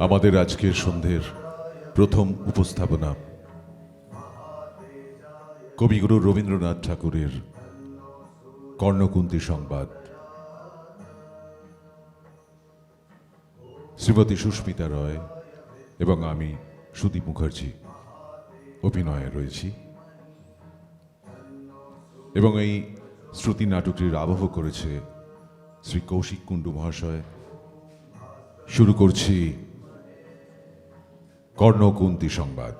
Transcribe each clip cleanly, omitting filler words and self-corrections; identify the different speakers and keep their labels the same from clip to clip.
Speaker 1: আমাদের আজকের সন্ধ্যের প্রথম উপস্থাপনা কবিগুরু রবীন্দ্রনাথ ঠাকুরের কর্ণকুন্তী সংবাদ। শ্রীমতী সুস্মিতা রয় এবং আমি সুদীপ মুখার্জি অভিনয়ে রয়েছি এবং এই শ্রুতি নাটকটির আবহ করেছে শ্রী কৌশিক কুণ্ডু মহাশয়। শুরু করছি কর্ণকুন্তী সংবাদ।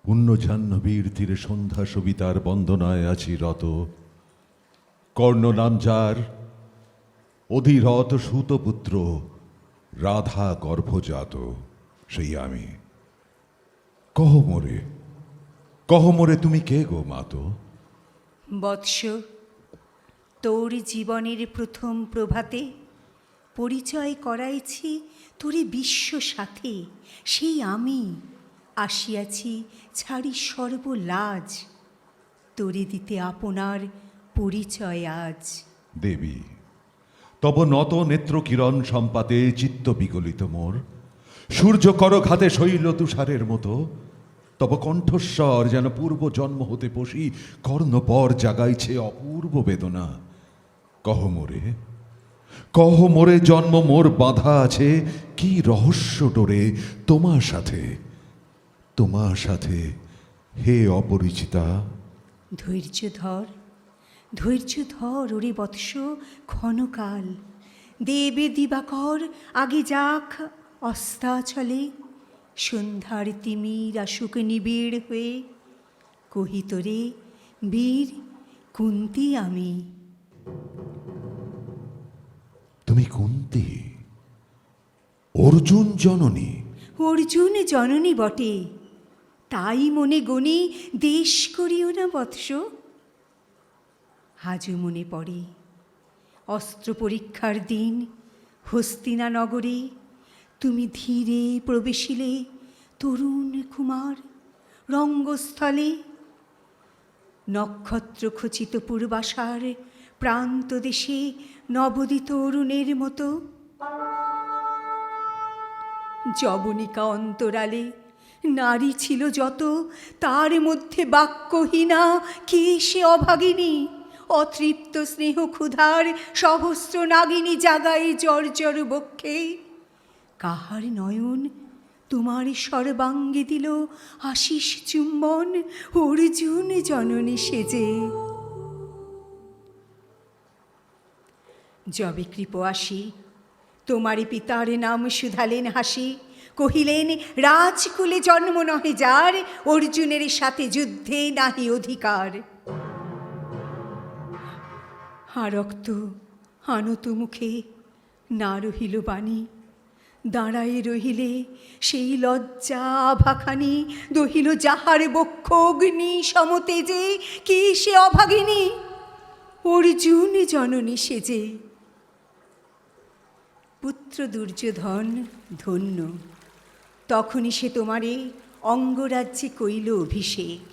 Speaker 1: পুণ্য জাহ্নবীর তীরে সন্ধ্যা সবিতার বন্দনায় আছি রত। কর্ণ নাম যার, অধিরথ সুতপুত্র, রাধা গর্ভজাত সেই আমি। কহ মোরে তুমি কে গো মাতো?
Speaker 2: বৎস, তোর জীবনের প্রথম প্রভাতে পরিচয় করাইছি তোরে বিশ্ব সাথে। সেই আমি আসিয়াছি ছাড়ি সর্বলাজ, তোরে দিতে আপনার পরিচয় আজ।
Speaker 1: দেবী, তব নত নেত্র কিরণ সম্পাতে চিত্ত বিগলিত মোর। সূর্য করঘাতে শৈল তুষারের মতো তব কণ্ঠস্বর যেন পূর্ব জন্ম হতে পশি কর্ণপর জাগাইছে অপূর্ব বেদনা। কহ মোরে জন্ম মোর বাঁধা আছে কি রহস্য ডোরে তোমার সাথে হে অপরিচিতা।
Speaker 2: ধৈর্য ধর ওরে বৎস ক্ষণকাল। দেবে দিবাকর আগে যাক অস্তাচলে, সন্ধ্যার তিমির আসুক নিবিড় হয়ে। কহি তোরে বীর কুন্তী আমি।
Speaker 1: তুমি কুন্তী, অর্জুন জননী?
Speaker 2: অর্জুন জননী বটে, তাই মনে গণি দেশ করিও না বৎস। আজও মনে পড়ে অস্ত্র পরীক্ষার দিন হস্তিনা নগরে তুমি ধীরে প্রবেশিলে তরুণ কুমার রঙ্গস্থলে। নক্ষত্র খচিত পূর্বাশার প্রান্ত দেশে নবদিত অরুণের মতো। যবনিকা অন্তরালে নারী ছিল যত, তার মধ্যে বাক্যহীনা কে সে অভাগিনী। অতৃপ্ত স্নেহ ক্ষুধার সহস্র নাগিনী জাগায় জর্জর বক্ষে। কাহার নয়ন তোমার সর্বাঙ্গে দিল আশিস চুম্বন অর্জুন জননী সেজে। যবে কৃপ আসি তোমারি পিতার নাম শুধালেন হাসি। কহিলেন রাজকুলে জন্ম নহে যার, অর্জুনের সাথে যুদ্ধে নাহি অধিকার। রক্ত আনত মুখে না রহিল বাণী, দাঁড়ায়ে রহিলে সেই লজ্জা আভাখানি। দহিল যাহার বক্ষ অগ্নি সমতেজে, কি সে অভাগিনী অর্জুন জননী সেজে। পুত্র দুর্যোধন ধন্য, তখনই সে তোমারে অঙ্গরাজ্যে কইল অভিষেক।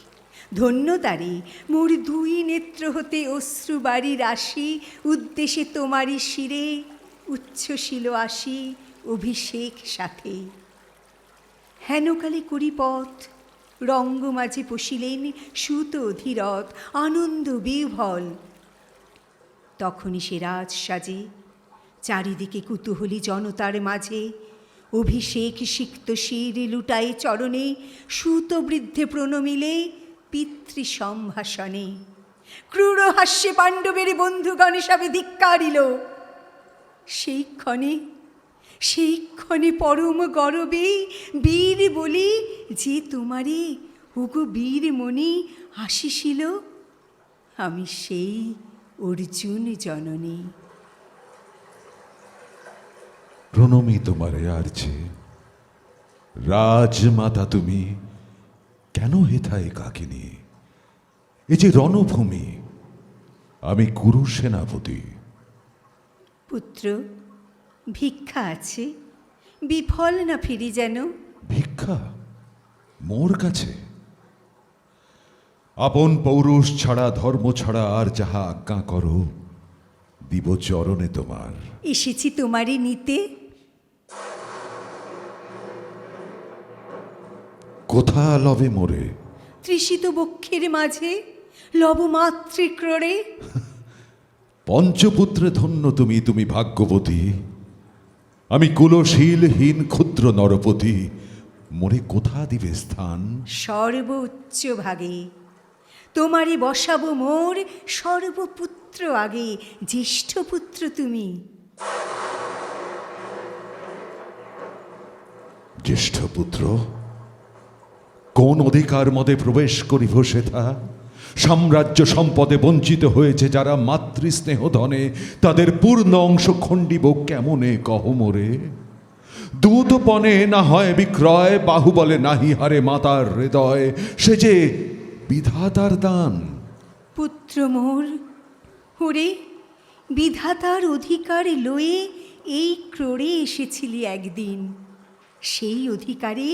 Speaker 2: ধন্য তারে মোর দুই নেত্র হতে অশ্রুবারি রাশি। উদ্দেশে তোমারই শিরে উচ্ছ্বসিল আসি অভিষেক সাথে। হেনকালে করিপথ রঙ্গ মাঝে পশিলেন সুত অধিরথ আনন্দ বিহ্বল। তখনই সে রাজ সাজে চারিদিকে কুতূহলী জনতার মাঝে। অভিষেক সিক্ত শির লুটায় চরণে, সুত বৃদ্ধে প্রণমিলে পিতৃ সম্ভাষণে। ক্রূর হাস্যে পাণ্ডবের বন্ধুগণ সবে ধিক্কারিল। সেই ক্ষণে পরম গরবে বীর বলি যে তোমারে ওগো বীরমণি আসিছিল। আমি সেই অর্জুন জননী।
Speaker 1: প্রণমী তোমারে আরছে, রাজমাতা তুমি, কেন হেথায় কাকিনী? এ যে রণভূমি, আমি কুরু সেনাপতি।
Speaker 2: পুত্র, ভিক্ষা আছে, বিফল না ফিরি যেন।
Speaker 1: ভিক্ষা মোর কাছে? আপন পৌরুষ ছাড়া, ধর্ম ছাড়া আর যাহা আজ্ঞা করো, দিব চরণে তোমার।
Speaker 2: এসেছি তোমারই নিতে।
Speaker 1: কোথা লবে মোরে?
Speaker 2: তৃষিত বক্ষের মাঝে লব মাতৃক্রোড়ে।
Speaker 1: পঞ্চপুত্রে ধন্য তুমি, তুমি ভাগ্যবতী। আমি কুলশীলহীন ক্ষুদ্র নরপতি, মোরে কোথা দিবে স্থান?
Speaker 2: সর্বোচ্চ ভাগে তোমারই বসাবো মোর সর্বপুত্র আগে। জ্যেষ্ঠ পুত্র তুমি।
Speaker 1: জ্যেষ্ঠ পুত্র? কোন অধিকার মদে প্রবেশ করিব সেথা? সাম্রাজ্য সম্পদে বঞ্চিত হয়েছে যারা, মাতৃস্নেহ ধনে তাদের পূর্ণ অংশ খণ্ডিব কেমনে কহ মোরে? দূতপণে না হয় বিক্রয়, বাহুবলে নাহি হারে মাতার হৃদয়, সে যে বিধাতার দান।
Speaker 2: পুত্র মোর, ওরে বিধাতার অধিকার লয়ে এই ক্রোড়ে এসেছিলি একদিন। সেই অধিকারে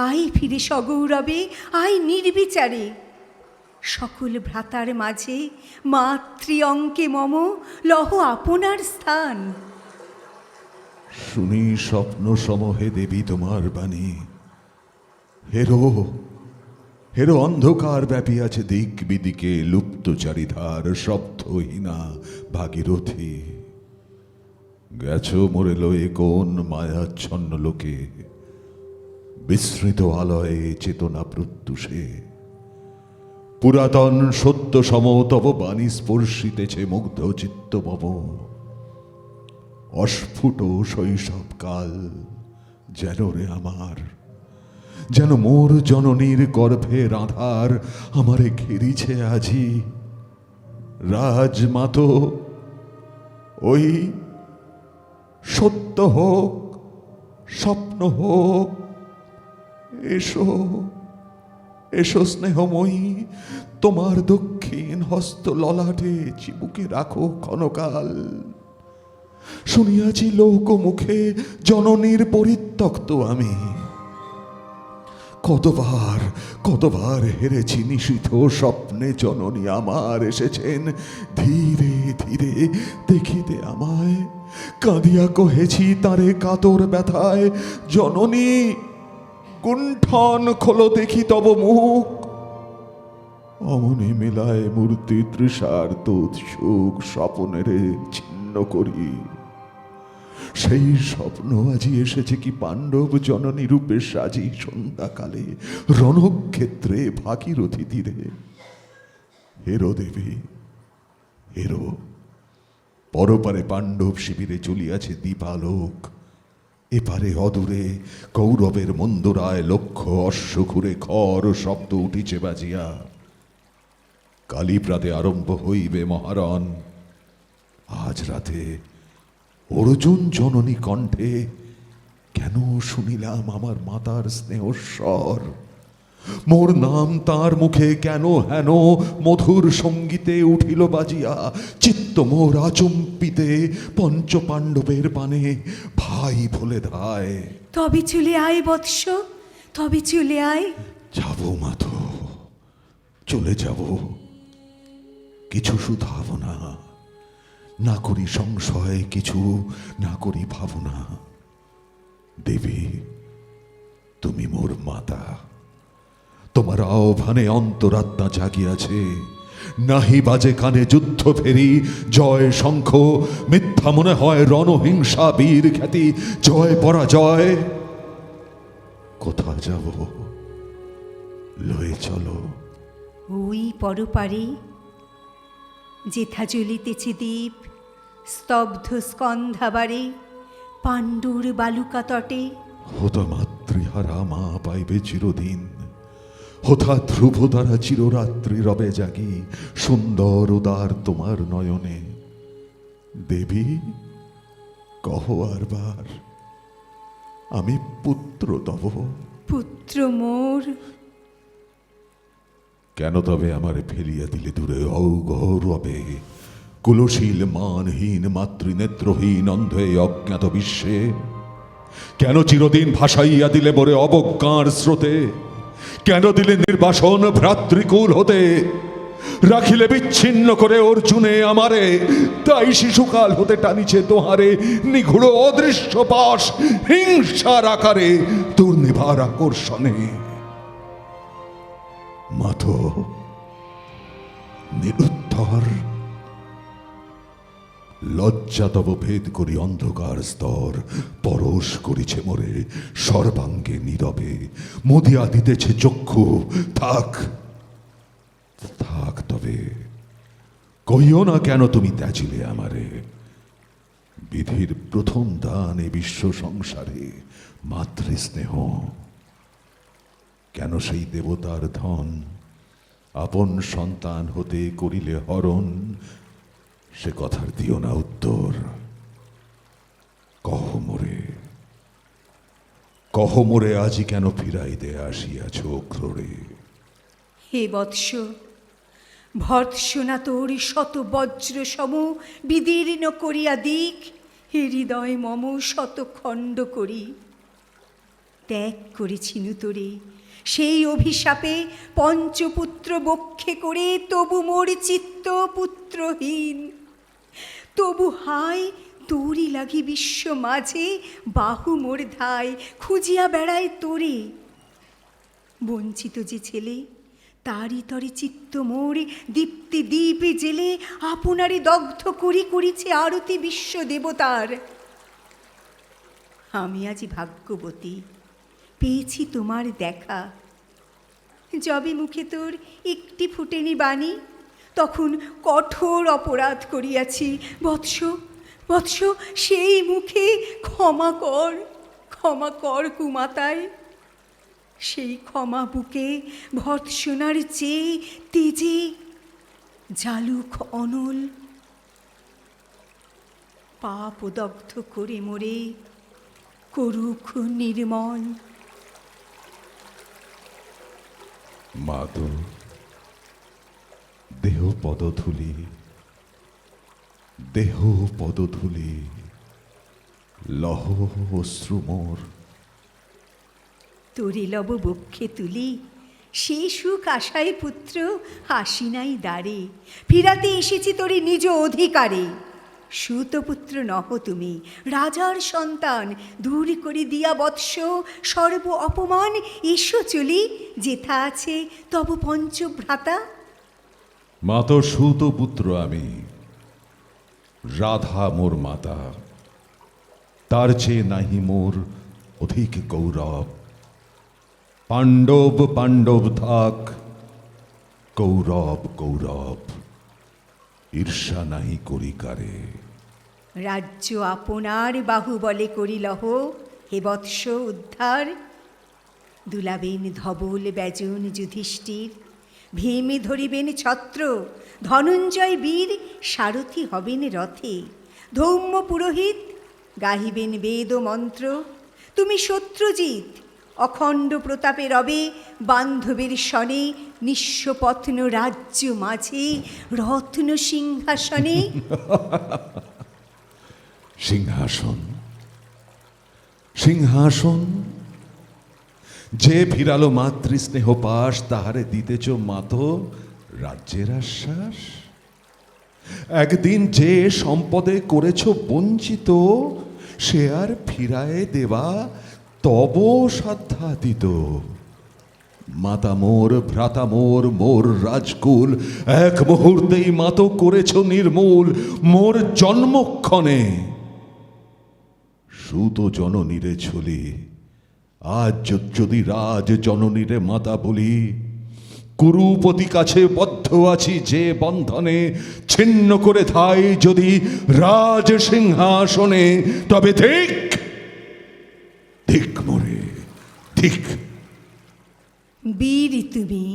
Speaker 2: আয় ফিরে সগৌরবে, আয় নির্বিচারে। সকল ভ্রাতার মাঝে মাতৃ অঙ্কে মম লহ আপনার স্থান।
Speaker 1: শুনি স্বপ্ন সমহে দেবী তোমার বাণী। হেরো হেরো অন্ধকার ব্যাপী আছে দিক বিদিকে, লুপ্ত চারিধার শব্দহীনা ভাগীরথী। গেছো মোরে লয়ে কোন মায়াচ্ছন্ন লোকে, বিস্মৃত আলয়ে চেতনা প্রত্যুষে। পুরাতন সত্য সম তব বাণী স্পর্শিতেছে মুগ্ধ চিত্ত মম। অস্ফুট শৈশবকাল যেন রে আমার, যেন মোর জননীর গর্ভের আধার আমারে ঘিরিছে আজি। রাজমাতো, ওই সত্য হোক স্বপ্ন হোক, এসো এসো স্নেহময়ী, তোমার দক্ষিণ হস্ত ললাটে চিবুকে রাখো ক্ষণকাল। শুনিয়াছি লোক মুখে জননীর পরিত্যক্ত আমি। কতবার কতবার হেরেছি নিশীথ স্বপ্নে, জননী আমার এসেছেন ধীরে ধীরে দেখিতে আমায়। কাঁদিয়া কহেছি তারে কাতর ব্যথায়, জননী কুণ্ঠন খোলো দেখি তব মুখ। অমনি মেলায় মূর্তি তৃষার দুধ সুখ স্বপনেরে ছিন্ন করি। সেই স্বপ্ন আজি এসেছে কি পাণ্ডব জননী রূপে সাজি, সন্ধ্যাকালে রণক্ষেত্রে ভাগীরথী তীরে। হেরো দেবী হেরো, পরপারে পাণ্ডব শিবিরে চলিয়াছে দীপালোক। এপারে অদূরে কৌরবের মন্দরায় লক্ষ অশ্ব ঘুরে খর শব্দ উঠিছে বাজিয়া। কালীপ্রাতে আরম্ভ হইবে মহারণ। আজ রাতে অর্জুন জননী কণ্ঠে কেন শুনিলাম আমার মাতার স্নেহস্বর। মোর নাম তার মুখে কেন হেন মধুর সঙ্গীতে উঠিল বাজিয়া। চিত্ত মোর আচম্পিতে পঞ্চ পাণ্ডবের পানে ভাই বলে ধায়।
Speaker 2: তবে চলে আয় বৎস, তবে চলে আয়।
Speaker 1: যাব মাতো, চলে যাব, কিছু শুধাব না, না করি সংশয়, কিছু না করি ভাবনা। দেবী তুমি মোর মাতা, তোমার আহ্বানে অন্তরাত্মা জাগিয়াছে। নাহি বাজে কানে যুদ্ধ ফেরি, জয় শঙ্খ মিথ্যা মনে হয় রণহিংসা বীর খ্যাতি। জয় পরাজয় কোথা যাব, লয়ে চলো।
Speaker 2: ওই পরপারে যেথা জ্বলিতেছে দ্বীপ, স্তব্ধ স্কন্ধাবারে পাণ্ডুর বালুকা তটে।
Speaker 1: হত মাতৃহারা মা পাইবে চিরদিন, হোথা ধ্রুব দ্বারা চিররাত্রি রবে জাগি, সুন্দর উদার তোমার নয়নে। দেবী কহ আরবার, আমি পুত্র তব।
Speaker 2: পুত্র মোর।
Speaker 1: কেন তবে আমারে ফেলিয়া দিলে দূরে অগৌরবে, কুলশীল মানহীন মাতৃনেত্রহীন অন্ধে অজ্ঞাত বিশ্বে? কেন চিরদিন ভাসাইয়া দিলে মোরে অবজ্ঞার স্রোতে? কেন দিলে নির্বাসন ভ্রাতৃকুল হতে? রাখিলে বিচ্ছিন্ন করে অর্জুনে আমারে, তাই শিশুকাল হতে টানিছে তোহারে নিঘুড় অদৃশ্য পাশ, হিংসার আকারে দুর্নিবার আকর্ষণে। মাথো নিরুত্তর, লজ্জা তব ভেদ করি অন্ধকার স্তর, পরশ করিছে মোরে সর্বাঙ্গে নীরবে, মুদিয়া দিতেছে চক্ষু। থাক থাক তবে, কহিও না কেন তুমি ত্যাজিলে আমারে। বিধির প্রথম দান এ বিশ্ব সংসারে মাতৃস্নেহ, কেন সেই দেবতার ধন আপন সন্তান হতে করিলে হরণ? সে কথার দিও না উত্তর। কহ মোরে, কহ মোরে আজি কেন ফিরাইতে আসিয়াছ ক্রোড়ে?
Speaker 2: হে বৎস, ভর্ৎসনা তোর শত বজ্র সম বিদীর্ণ করিয়া দিক, হে হৃদয় মম শত খণ্ড করি। ত্যাগ করেছিনু তোরে সেই অভিশাপে পঞ্চপুত্র বক্ষে করে, তবু মোর চিত্ত পুত্রহীন। তবু হায় তোরই লাগি বিশ্ব মাঝে, বাহু মোর ধায় খুঁজিয়া বেড়ায় তোরে। বঞ্চিত যে ছেলে, তারি তরে চিত্ত মোর দীপ্তি দ্বীপে জেলে, আপনারে দগ্ধ করি করিছে আরতি বিশ্ব দেবতার। আমি আজি ভাগ্যবতী, পেয়েছি তোমার দেখা। যবে মুখে তোর একটি ফুটেনি বাণী, তখন কঠোর অপরাধ করিয়াছি। বৎস বৎস, সেই মুখে ক্ষমা কর, ক্ষমা কর কুমাতায়। সেই ক্ষমা বুকে ভর্ৎসনার চেয়ে তেজে জালুক অনল। পাপ দগ্ধ করে মোরে করুক নির্মল।
Speaker 1: মাতো দেহ পদধূলি, দেহ পদধূলি, লহ অশ্রু মোর।
Speaker 2: তোরে লব বক্ষে তুলি, সেই সুখ আশায় পুত্র হাসি নাই দ্বারে। ফিরাতে এসেছি তোরে নিজ অধিকারে। সুতপুত্র নহ তুমি, রাজার সন্তান, দূর করে দিয়া বৎস সর্ব অপমান। এসো চলি, যেথা আছে তব পঞ্চভ্রাতা।
Speaker 1: মাতো সুত পুত্র আমি, রাধা মোর মাতা, তার চেয়ে নাহি মোর অধিক গৌরব। পাণ্ডব পাণ্ডব থাক, কৌরব কৌরব, ঈর্ষা নাহি করি কারে।
Speaker 2: রাজ্য আপনার বাহুবলে করিলহ, হে বৎস উদ্ধার। দুলাবেন ধবল ব্যজন যুধিষ্ঠির, ভীমে ধরিবেন ছত্র, ধনঞ্জয় বীর সারথি হবেন রথে। ধৌম্য পুরোহিত গাহিবেন বেদ মন্ত্র, তুমি শত্রুজিৎ অখণ্ড প্রতাপে রবে। বান্ধবের সনে নিঃস্বপত্ন রাজ্য মাঝে, রত্ন সিংহাসনে।
Speaker 1: সিংহাসন সিংহাসন, যে ফিরালো মাতৃস্নেহ পাশ, তাহারে দিতেছ মাতো রাজ্যের আশ্বাস। একদিন যে সম্পদে করেছ বঞ্চিত, সে আর ফিরায়ে দেবা তব সাধ্যাতীত। মাতা মোর, ভ্রাতা মোর, মোর রাজকুল, এক মুহূর্তেই মাতো করেছ নির্মূল। মোর জন্মক্ষণে সুত জননীরে ছলি, আজ যদি রাজ জননীরে মাতা বলি। কুরুপতি কাছে বদ্ধ আছি যে বন্ধনে, ছিন্ন করে ধাই যদি রাজ সিংহাসনে। তবে ধিক ধিক মোরে ধিক।
Speaker 2: বীর তুমি,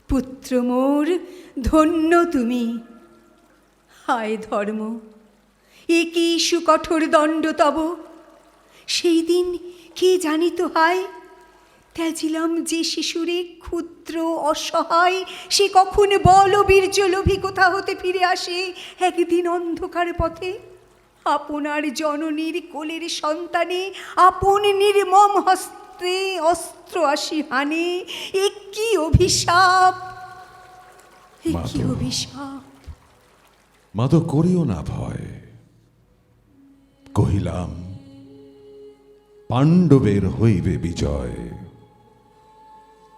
Speaker 2: পুত্র মোর ধন্য তুমি। হায় ধর্ম, এ কি সুকঠোর দণ্ড তব! সেই দিন কে জানিত হায়, ত্যাজিলাম যে শিশুরে ক্ষুদ্র অসহায়, সে কখন বল বীর্য লোভী কোথা হতে ফিরে আসে একদিন অন্ধকার পথে। আপনার জননীর কোলের সন্তানে আপন নির্মম হস্তে অস্ত্র আসি হানে। এ কি অভিশাপ, এ কি অভিশাপ!
Speaker 1: মা তো করিও না ভয়। কহিলাম পাণ্ডবের হইবে বিজয়।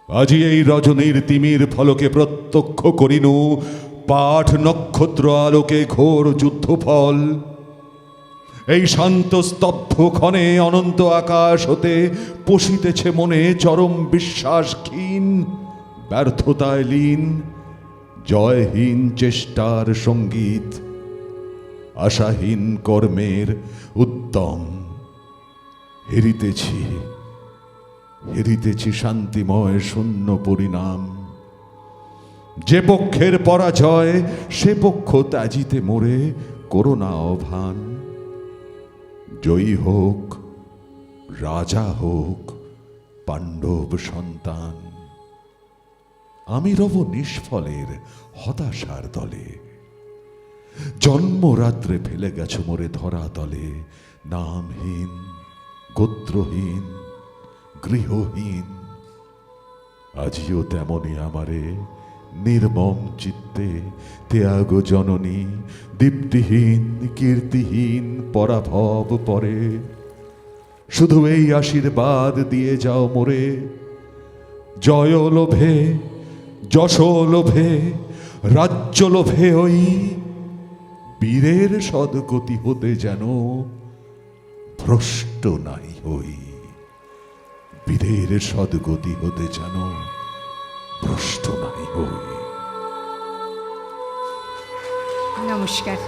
Speaker 1: আজি এই রজনীর তিমির ফলকে প্রত্যক্ষ করিনু পাঠ নক্ষত্র আলোকে ঘোর যুদ্ধফল। এই শান্ত স্তব্ধ ক্ষণে অনন্ত আকাশ হতে পশিতেছে মনে চরম বিশ্বাস ক্ষীণ, ব্যর্থতায় লীন, জয়হীন চেষ্টার সঙ্গীত, আশাহীন কর্মের উদ্যম। হেরিতেছি হেরিতেছি শান্তিময় শূন্য পরিণাম। যে পক্ষের পরাজয় সে পক্ষ ত্যাজিতে মোরে করোনা অভান। জয়ী হোক রাজা হোক পাণ্ডব সন্তান, আমি রব নিষ্ফলের হতাশার দলে। জন্মরাত্রে ফেলে গেছো মোরে ধরা তলে, নামহীন গোত্রহীন গৃহহীন। আজিও তেমনি আমারে নির্মম চিত্তে ত্যাগ জননী, দীপ্তিহীন কীর্তিহীন পরাভব পরে। শুধু এই আশীর্বাদ দিয়ে যাও মোরে, জয় লোভে যশ লোভে রাজ্য লোভে ওই বীরের সদ্গতি হতে যেন ভ্রষ্ট নাই হই। বীরের সদ্গতি হতে যেন ভ্রষ্ট নাই হই।
Speaker 2: নমস্কার।